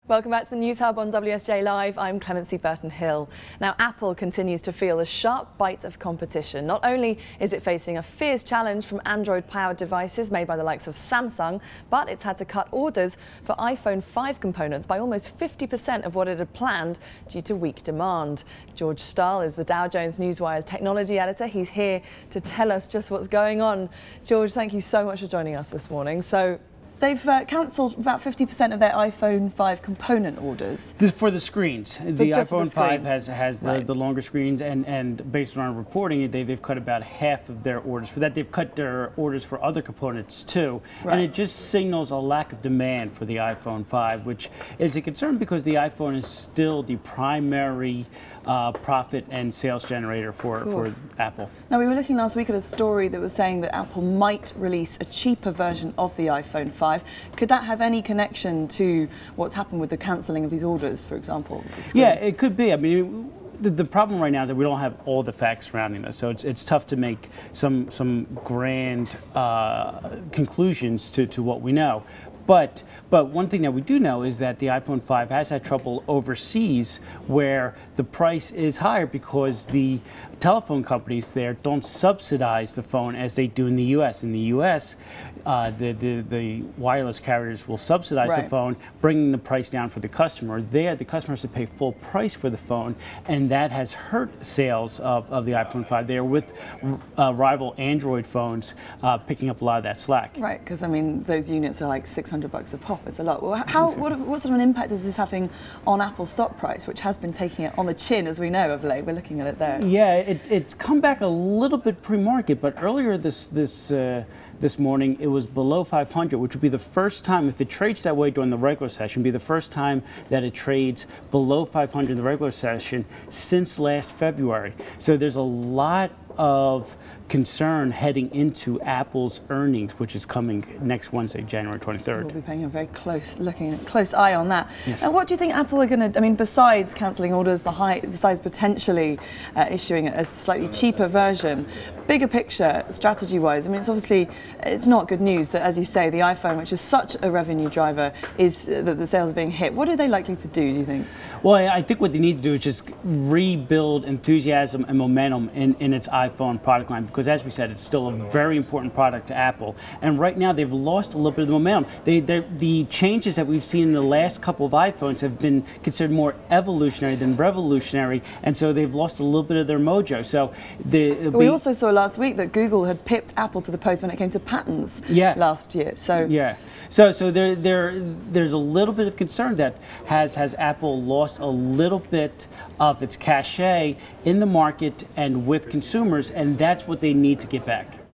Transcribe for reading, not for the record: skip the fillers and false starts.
Welcome back to the News Hub on WSJ Live. I'm Clemency Burton-Hill. Now, Apple continues to feel a sharp bite of competition. Not only is it facing a fierce challenge from Android-powered devices made by the likes of Samsung, but it's had to cut orders for iPhone 5 components by almost 50% of what it had planned due to weak demand. George Stahl is the Dow Jones Newswire's technology editor. He's here to tell us just what's going on. George, thank you so much for joining us this morning. They've cancelled about 50% of their iPhone 5 component orders. For the screens. The iPhone 5 has the longer screens, and based on our reporting, they've cut about half of their orders. For that, they've cut their orders for other components too. Right. And it just signals a lack of demand for the iPhone 5, which is a concern because the iPhone is still the primary profit and sales generator for Apple. Now, we were looking last week at a story that was saying that Apple might release a cheaper version of the iPhone 5. Could that have any connection to what's happened with the cancelling of these orders, for example? Yeah, it could be. I mean, the problem right now is that we don't have all the facts surrounding this, so it's tough to make some grand conclusions to what we know. But one thing that we do know is that the iPhone 5 has had trouble overseas where the price is higher because the telephone companies there don't subsidize the phone as they do in the U.S. In the U.S., the wireless carriers will subsidize the phone, bringing the price down for the customer. There, the customer has to pay full price for the phone, and that has hurt sales of the iPhone 5 there, with rival Android phones picking up a lot of that slack. Right, because I mean, those units are like $600 a pop. It's a lot. Well, what sort of an impact is this having on Apple's stock price, which has been taking it on the chin, as we know, of late? We're looking at it there. Yeah, it's come back a little bit pre-market, but earlier this morning it was below 500, which would be the first time, if it trades that way during the regular session, be the first time that it trades below 500 in the regular session since last February. So there's a lot of concern heading into Apple's earnings, which is coming next Wednesday, January 23rd. So we'll be paying a very close eye on that. Yes. And what do you think Apple are going to, I mean, besides cancelling orders, besides potentially issuing a slightly cheaper version, bigger picture, strategy-wise, I mean, it's not good news that, as you say, the iPhone, which is such a revenue driver, is that the sales are being hit. What are they likely to do you think? Well, I think what they need to do is just rebuild enthusiasm and momentum in its iPhone product line, because as we said, it's still a very important product to Apple. And right now they've lost a little bit of the momentum. The changes that we've seen in the last couple of iPhones have been considered more evolutionary than revolutionary, and so they've lost a little bit of their mojo. So we also saw last week that Google had pipped Apple to the post when it came to patents last year. So there's a little bit of concern that has Apple lost a little bit of its cachet in the market and with consumers, and that's what they need to get back.